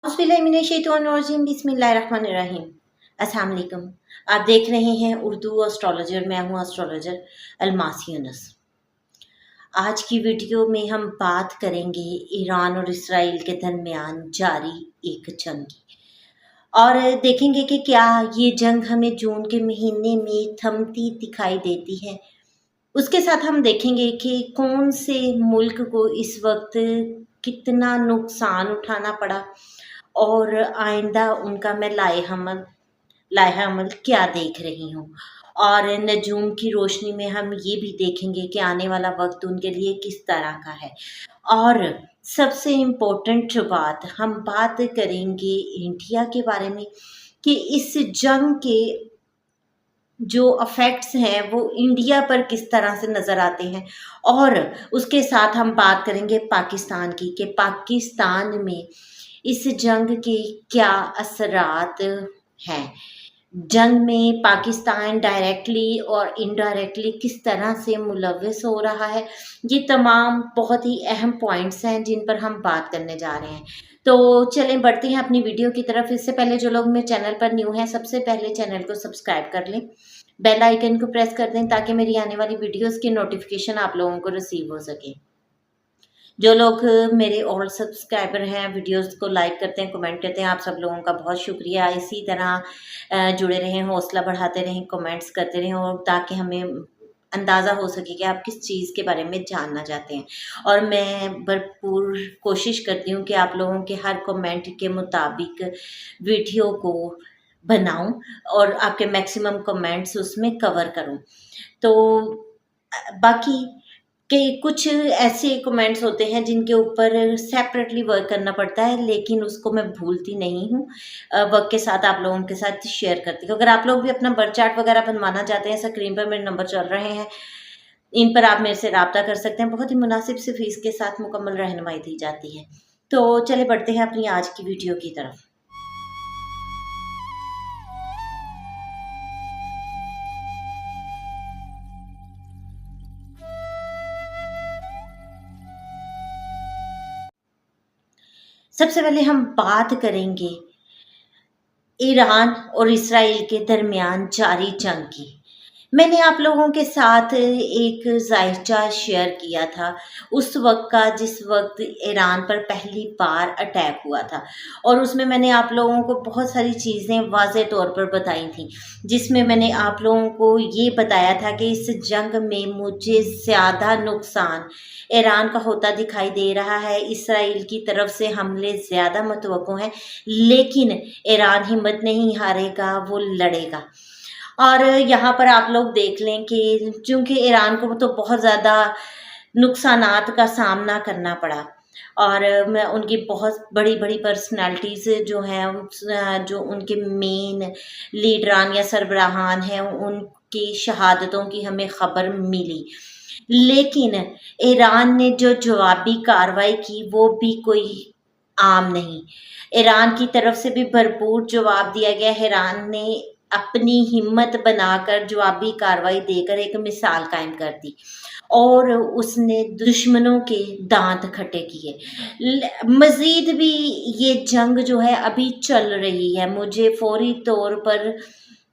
औज़ुबिल्लाहिमिनश्शैतानिर्रजीम बिस्मिल्लाहिर्रहमानिर्रहीम। अस्सलाम वालेकुम। आप देख रहे हैं उर्दू एस्ट्रोलॉजर, मैं हूँ एस्ट्रोलॉजर अलमास यूनुस। आज की वीडियो में हम बात करेंगे ईरान और इसराइल के दरमियान जारी एक जंग की, और देखेंगे कि क्या ये जंग हमें जून के महीने में थमती दिखाई देती है। उसके साथ हम देखेंगे कि कौन से मुल्क को इस वक्त कितना नुकसान उठाना पड़ा और आइंदा उनका मैं लाहे अमल क्या देख रही हूँ। और नजूम की रोशनी में हम ये भी देखेंगे कि आने वाला वक्त उनके लिए किस तरह का है। और सबसे इम्पोर्टेंट बात, हम बात करेंगे इंडिया के बारे में कि इस जंग के जो अफेक्ट्स हैं वो इंडिया पर किस तरह से नज़र आते हैं। और उसके साथ हम बात करेंगे पाकिस्तान की कि पाकिस्तान में इस जंग के क्या असरात हैं। जंग में पाकिस्तान डायरेक्टली और इनडायरेक्टली किस तरह से मुलव्वस हो रहा है। ये तमाम बहुत ही अहम पॉइंट्स हैं जिन पर हम बात करने जा रहे हैं। तो चलें बढ़ते हैं अपनी वीडियो की तरफ। इससे पहले जो लोग मेरे चैनल पर न्यू हैं, सबसे पहले चैनल को सब्सक्राइब कर लें, बेल आइकन को प्रेस कर दें ताकि मेरी आने वाली वीडियोस की नोटिफिकेशन आप लोगों को रिसीव हो सके। जो लोग मेरे ओल्ड सब्सक्राइबर हैं, वीडियोस को लाइक करते हैं, कमेंट करते हैं, आप सब लोगों का बहुत शुक्रिया। इसी तरह जुड़े रहें, हौसला बढ़ाते रहें, कमेंट्स करते रहें, और ताकि हमें अंदाज़ा हो सके कि आप किस चीज़ के बारे में जानना चाहते हैं। और मैं भरपूर कोशिश करती हूँ कि आप लोगों के हर कमेंट के मुताबिक वीडियो को बनाऊं और आपके मैक्सिमम कमेंट्स उसमें कवर करूं। तो बाकी के कुछ ऐसे कमेंट्स होते हैं जिनके ऊपर सेपरेटली वर्क करना पड़ता है, लेकिन उसको मैं भूलती नहीं हूँ, वक्त के साथ आप लोगों के साथ शेयर करती हूँ। अगर आप लोग भी अपना बर्थ चार्ट वगैरह बनवाना चाहते हैं, स्क्रीन पर मेरे नंबर चल रहे हैं, इन पर आप मेरे से रब्ता कर सकते हैं। बहुत ही मुनासिब सी फीस के साथ मुकम्मल रहनुमाई दी जाती है। तो चले बढ़ते हैं अपनी आज की वीडियो की तरफ। सबसे पहले हम बात करेंगे ईरान और इसराइल के दरमियान जारी जंग की। मैंने आप लोगों के साथ एक जायचा शेयर किया था उस वक्त का, जिस वक्त ईरान पर पहली बार अटैक हुआ था, और उसमें मैंने आप लोगों को बहुत सारी चीज़ें वाज़े तौर पर बताई थी, जिसमें मैंने आप लोगों को ये बताया था कि इस जंग में मुझे ज़्यादा नुकसान ईरान का होता दिखाई दे रहा है। इसराइल की तरफ से हमले ज़्यादा मतवक्को हैं, लेकिन ईरान हिम्मत नहीं हारेगा, वो लड़ेगा। और यहाँ पर आप लोग देख लें कि चूँकि ईरान को तो बहुत ज़्यादा नुकसानात का सामना करना पड़ा, और मैं उनकी बहुत बड़ी बड़ी पर्सनालिटीज़ जो हैं, जो उनके मेन लीडरान या सरबराहान हैं, उनकी शहादतों की हमें ख़बर मिली। लेकिन ईरान ने जो जवाबी कार्रवाई की वो भी कोई आम नहीं। ईरान की तरफ से भी भरपूर जवाब दिया गया। ईरान ने अपनी हिम्मत बनाकर जवाबी कार्रवाई देकर एक मिसाल कायम कर दी, और उसने दुश्मनों के दांत खट्टे किए। मज़ीद भी ये जंग जो है अभी चल रही है। मुझे फौरी तौर पर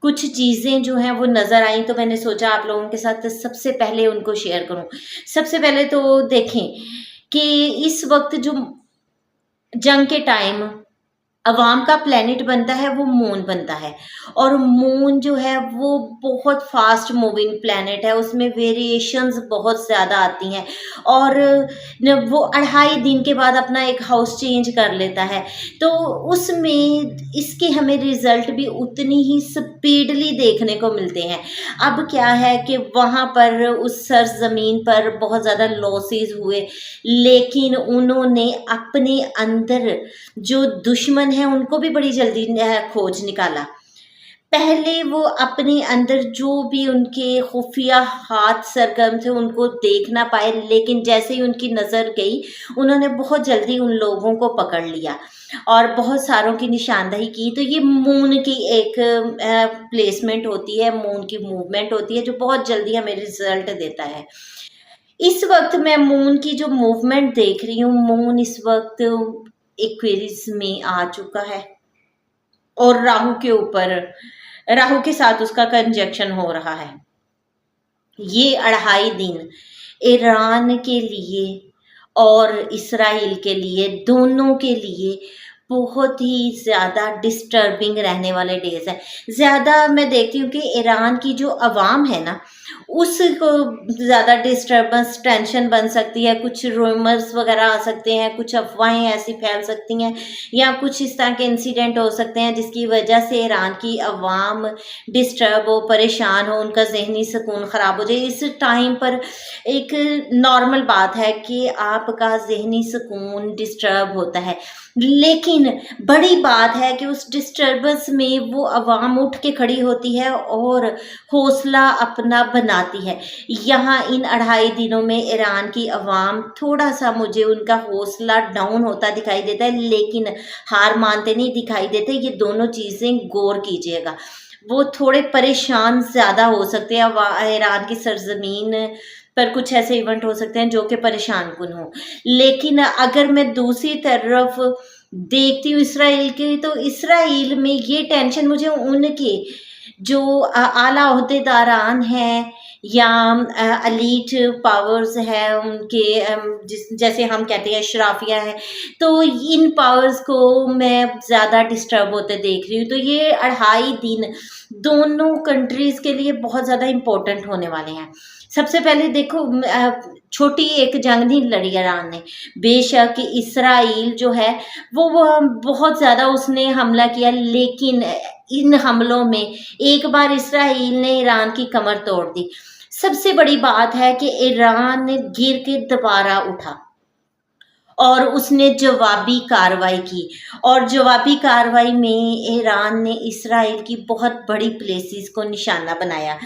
कुछ चीज़ें जो हैं वो नज़र आई, तो मैंने सोचा आप लोगों के साथ सबसे पहले उनको शेयर करूं। सबसे पहले तो देखें कि इस वक्त जो जंग के टाइम अवाम का प्लैनेट बनता है वो मून बनता है, और मून जो है वो बहुत फास्ट मूविंग प्लैनेट है, उसमें वेरिएशंस बहुत ज़्यादा आती हैं, और वो 2.5 दिन के बाद अपना एक हाउस चेंज कर लेता है। तो उसमें इसके हमें रिज़ल्ट भी उतनी ही स्पीडली देखने को मिलते हैं। अब क्या है कि वहाँ पर उस सरज़मीन पर बहुत ज़्यादा लॉसेस हुए, लेकिन उन्होंने अपने अंदर जो दुश्मन है उनको भी बड़ी जल्दी खोज निकाला। पहले वो अपने अंदर जो भी उनके खुफिया हाथ सरगर्म थे उनको देख ना पाए, लेकिन जैसे ही उनकी नज़र गई उन्होंने बहुत जल्दी उन लोगों को पकड़ लिया और बहुत सारों की निशानदही की। तो ये मून की एक प्लेसमेंट होती है, मून की मूवमेंट होती है, जो बहुत जल्दी हमें रिजल्ट देता है। इस वक्त मैं मून की जो मूवमेंट देख रही हूँ, मून इस वक्त एक्वेरियस में आ चुका है और राहु के साथ उसका कंजक्शन हो रहा है। ये 2.5 दिन ईरान के लिए और इसराइल के लिए, दोनों के लिए बहुत ही ज़्यादा डिस्टर्बिंग रहने वाले डेज हैं। ज़्यादा मैं देखती हूँ कि ईरान की जो अवाम है ना, उसको ज़्यादा डिस्टर्बेंस, टेंशन बन सकती है, कुछ रूमर्स वगैरह आ सकते हैं, कुछ अफवाहें ऐसी फैल सकती हैं, या कुछ इस तरह के इंसिडेंट हो सकते हैं जिसकी वजह से ईरान की अवाम डिस्टर्ब हो, परेशान हो, उनका ज़हनी सुकून ख़राब हो जाए। इस टाइम पर एक नॉर्मल बात है कि आपका ज़हनी सुकून डिस्टर्ब होता है, लेकिन बड़ी बात है कि उस डिस्टर्बेंस में वो अवाम उठ के खड़ी होती है और हौसला अपना बनाती है। यहाँ इन 2.5 दिनों में ईरान की अवाम थोड़ा सा मुझे उनका हौसला डाउन होता दिखाई देता है, लेकिन हार मानते नहीं दिखाई देते। ये दोनों चीज़ें गौर कीजिएगा। वो थोड़े परेशान ज़्यादा हो सकते हैं, ईरान की सरजमीन पर कुछ ऐसे इवेंट हो सकते हैं जो कि परेशान कुन हो। लेकिन अगर मैं दूसरी तरफ देखती हूँ इसराइल की, तो इसराइल में ये टेंशन मुझे उनके जो आला ओहदेदारान हैं या एलीट पावर्स है उनके, जैसे हम कहते हैं अशराफिया है, तो इन पावर्स को मैं ज़्यादा डिस्टर्ब होते देख रही हूँ। तो ये 2.5 दिन दोनों कंट्रीज़ के लिए बहुत ज़्यादा इम्पोर्टेंट होने वाले हैं। सबसे पहले देखो, छोटी एक जंग नहीं लड़ी ईरान ने। बेशक इसराइल जो है वो बहुत ज़्यादा उसने हमला किया, लेकिन इन हमलों में एक बार इसराइल ने ईरान की कमर तोड़ दी। सबसे बड़ी बात है कि ईरान गिर के दोबारा उठा और उसने जवाबी कार्रवाई की, और जवाबी कार्रवाई में ईरान ने इसराइल की बहुत बड़ी प्लेसेस को निशाना बनाया।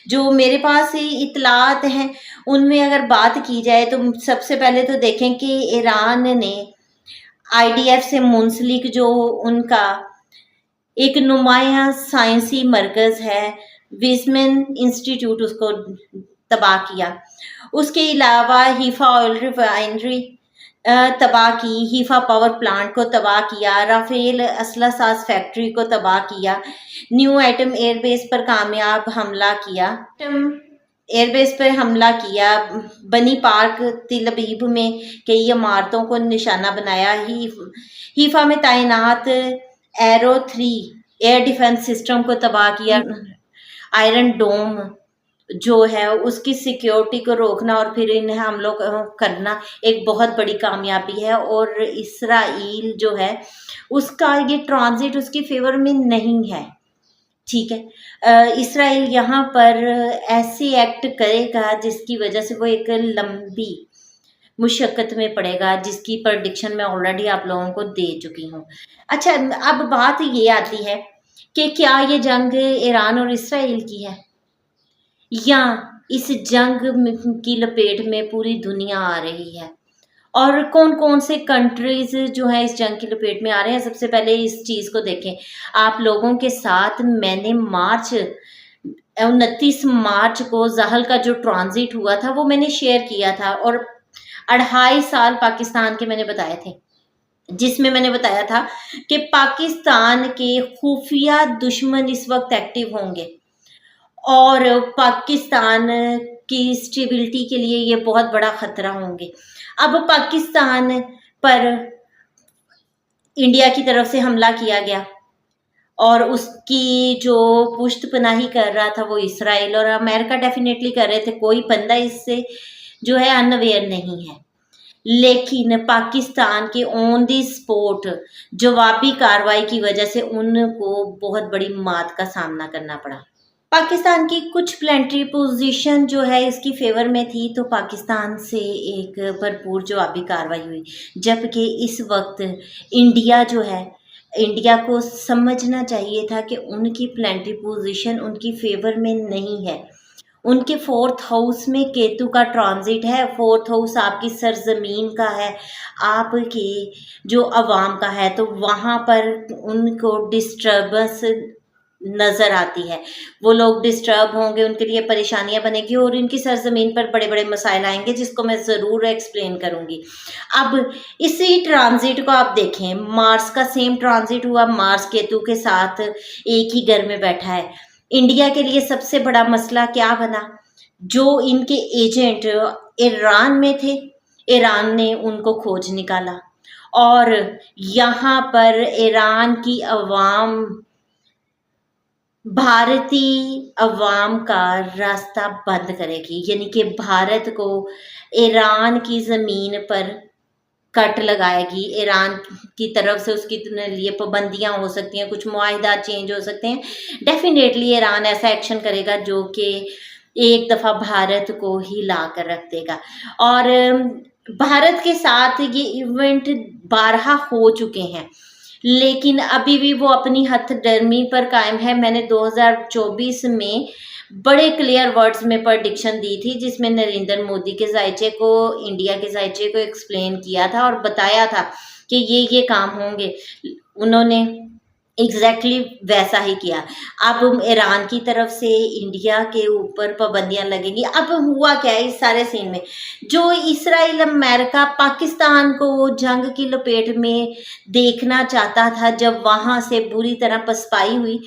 जो मेरे पास इतलात हैं उनमें अगर बात की जाए तो सबसे पहले तो देखें कि ईरान ने IDF से मुंसलिक जो उनका एक नुमाया साइंसी मरकज़ है, विज़मेन इंस्टीट्यूट, उसको तबाह किया। उसके अलावा हीफा ऑयल रिफाइनरी तबाह की, हीफा पावर प्लांट को तबाह किया, राफेल असला साज फैक्ट्री को तबाह किया, न्यू एटम एयरबेस पर कामयाब हमला किया, एयरबेस पर हमला किया, बनी पार्क तिल अबीब में कई इमारतों को निशाना बनाया, हीफा में तैनात एरो 3 एयर डिफेंस सिस्टम को तबाह किया, आयरन डोम जो है उसकी सिक्योरिटी को रोकना और फिर इन हमलों करना एक बहुत बड़ी कामयाबी है। और इसराइल जो है उसका ये ट्रांजिट उसकी फेवर में नहीं है, ठीक है। इसराइल यहाँ पर ऐसे एक्ट करेगा जिसकी वजह से वो एक लंबी मुशक्क़त में पड़ेगा, जिसकी प्रेडिक्शन मैं ऑलरेडी आप लोगों को दे चुकी हूँ। अच्छा, अब बात ये आती है कि क्या ये जंग ईरान और इसराइल की है, या इस जंग की लपेट में पूरी दुनिया आ रही है, और कौन कौन से कंट्रीज़ जो है इस जंग की लपेट में आ रहे हैं। सबसे पहले इस चीज़ को देखें। आप लोगों के साथ मैंने 29 मार्च को ज़हल का जो ट्रांजिट हुआ था वो मैंने शेयर किया था, और 2.5 साल पाकिस्तान के मैंने बताए थे, जिसमें मैंने बताया था कि पाकिस्तान के खुफिया दुश्मन इस वक्त एक्टिव होंगे और पाकिस्तान की स्टेबिलिटी के लिए ये बहुत बड़ा ख़तरा होंगे। अब पाकिस्तान पर इंडिया की तरफ से हमला किया गया और उसकी जो पुश्तपनाही कर रहा था वो इसराइल और अमेरिका डेफिनेटली कर रहे थे। कोई बंदा इससे जो है अनअवेयर नहीं है, लेकिन पाकिस्तान के ऑन दी स्पॉट जवाबी कार्रवाई की वजह से उनको बहुत बड़ी मात का सामना करना पड़ा। पाकिस्तान की कुछ प्लानिटरी पोजीशन जो है इसकी फेवर में थी, तो पाकिस्तान से एक भरपूर जवाबी कार्रवाई हुई, जबकि इस वक्त इंडिया जो है, इंडिया को समझना चाहिए था कि उनकी प्लानिटरी पोजीशन उनकी फेवर में नहीं है। उनके 4th हाउस में केतु का ट्रांजिट है। 4th हाउस आपकी सरजमीन का है, आपकी जो अवाम का है, तो वहाँ पर उनको डिस्टर्बेंस نظر آتی ہے. وہ لوگ ڈسٹرب ہوں گے، ان کے لیے پریشانیاں بنے گی، اور ان کی سرزمین پر بڑے بڑے مسائل آئیں گے جس کو میں ضرور ایکسپلین کروں گی. اب اسی ٹرانزٹ کو آپ دیکھیں، مارس کا سیم ٹرانزٹ ہوا، مارس کیتو کے ساتھ ایک ہی گھر میں بیٹھا ہے. انڈیا کے لیے سب سے بڑا مسئلہ کیا بنا؟ جو ان کے ایجنٹ ایران میں تھے، ایران نے ان کو کھوج نکالا، اور یہاں پر ایران کی عوام بھارتی عوام کا راستہ بند کرے گی، یعنی کہ بھارت کو ایران کی زمین پر کٹ لگائے گی. ایران کی طرف سے اس کی لیے پابندیاں ہو سکتی ہیں، کچھ معاہدات چینج ہو سکتے ہیں. ڈیفینیٹلی ایران ایسا ایکشن کرے گا جو کہ ایک دفعہ بھارت کو ہی لا کر رکھ دے گا. اور بھارت کے ساتھ یہ ایونٹ بارہا ہو چکے ہیں، لیکن ابھی بھی وہ اپنی ہتھ ڈرمی پر قائم ہے. میں نے 2024 میں بڑے کلیئر ورڈز میں پرڈکشن دی تھی، جس میں نریندر مودی کے ذائچے کو، انڈیا کے ذائچے کو ایکسپلین کیا تھا اور بتایا تھا کہ یہ کام ہوں گے. انہوں نے ایگزیکٹلی ویسا ہی کیا. اب ایران کی طرف سے انڈیا کے اوپر پابندیاں لگیں گی. اب ہوا کیا ہے اس سارے سین میں؟ جو اسرائیل امریکہ پاکستان کو جنگ کی لپیٹ میں دیکھنا چاہتا تھا، جب وہاں سے بری طرح پسپائی ہوئی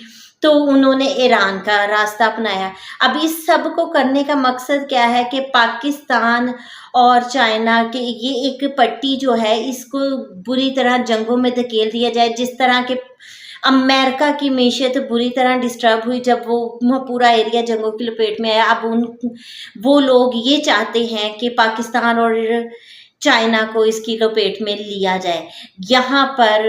تو انہوں نے ایران کا راستہ اپنایا. اب اس سب کو کرنے کا مقصد کیا ہے کہ پاکستان اور چائنا کے یہ ایک پٹی جو ہے، اس کو بری طرح جنگوں میں دھکیل دیا جائے. جس طرح کے امریکہ کی معیشت بری طرح ڈسٹرب ہوئی جب وہ پورا ایریا جنگوں کی لپیٹ میں آیا. اب وہ لوگ یہ چاہتے ہیں کہ پاکستان اور چائنا کو اس کی لپیٹ میں لیا جائے. یہاں پر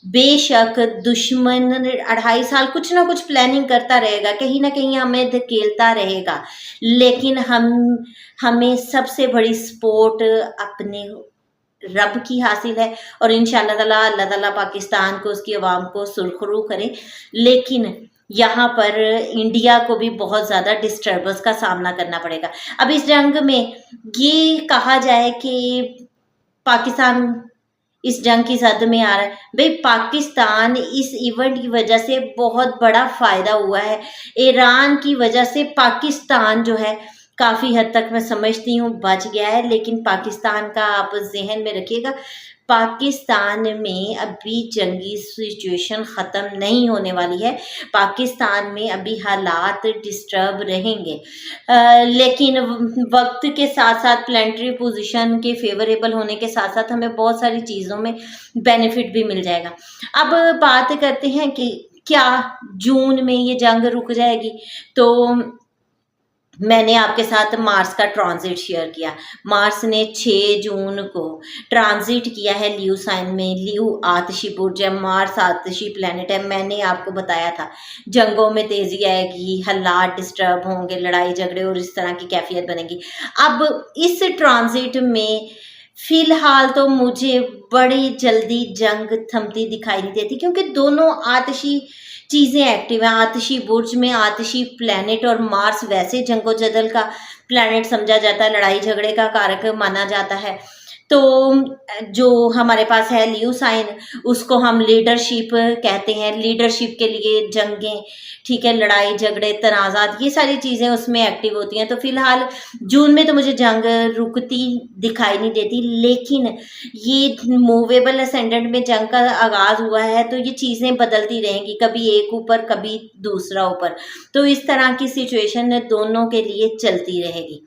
بے شک دشمن 2.5 سال کچھ نہ کچھ پلاننگ کرتا رہے گا، کہیں نہ کہیں ہمیں دھکیلتا رہے گا، لیکن ہمیں سب سے بڑی سپورٹ اپنے رب کی حاصل ہے، اور انشاءاللہ تعالیٰ اللہ تعالیٰ پاکستان کو، اس کی عوام کو سرخرو کرے. لیکن یہاں پر انڈیا کو بھی بہت زیادہ ڈسٹربنس کا سامنا کرنا پڑے گا. اب اس جنگ میں یہ کہا جائے کہ پاکستان اس جنگ کی زد میں آ رہا ہے، بھئی پاکستان اس ایونٹ کی وجہ سے بہت بڑا فائدہ ہوا ہے. ایران کی وجہ سے پاکستان جو ہے کافی حد تک میں سمجھتی ہوں بچ گیا ہے. لیکن پاکستان کا آپ ذہن میں رکھیے گا، پاکستان میں ابھی جنگی سچویشن ختم نہیں ہونے والی ہے. پاکستان میں ابھی حالات ڈسٹرب رہیں گے، لیکن وقت کے ساتھ ساتھ پلانٹری پوزیشن کے فیوریبل ہونے کے ساتھ ساتھ ہمیں بہت ساری چیزوں میں بینیفٹ بھی مل جائے گا. اب بات کرتے ہیں کہ کیا جون میں یہ جنگ رک جائے گی؟ تو میں نے آپ کے ساتھ مارس کا ٹرانزٹ شیئر کیا. مارس نے 6 جون کو ٹرانزٹ کیا ہے لیو سائن میں. لیو آتشی برج ہے، مارس آتشی پلانٹ ہے. میں نے آپ کو بتایا تھا جنگوں میں تیزی آئے گی، حالات ڈسٹرب ہوں گے، لڑائی جھگڑے اور اس طرح کی کیفیت بنے گی. اب اس ٹرانزٹ میں فی الحال تو مجھے بڑی جلدی جنگ تھمتی دکھائی نہیں دیتی، کیونکہ دونوں آتشی چیزیں ایکٹیو ہیں. آتشی برج میں آتشی پلانٹ، اور مارس ویسے جنگ و جدل کا پلانٹ سمجھا جاتا ہے، لڑائی جھگڑے کا کارک مانا جاتا ہے. تو جو ہمارے پاس ہے لیو سائن، اس کو ہم لیڈرشپ کہتے ہیں. لیڈرشپ کے لیے جنگیں، ٹھیک ہے، لڑائی جھگڑے تنازعات، یہ ساری چیزیں اس میں ایکٹیو ہوتی ہیں. تو فی الحال جون میں تو مجھے جنگ رکتی دکھائی نہیں دیتی، لیکن یہ موویبل اسینڈنٹ میں جنگ کا آغاز ہوا ہے تو یہ چیزیں بدلتی رہیں گی، کبھی ایک اوپر کبھی دوسرا اوپر. تو اس طرح کی سچویشن دونوں کے لیے چلتی رہے گی.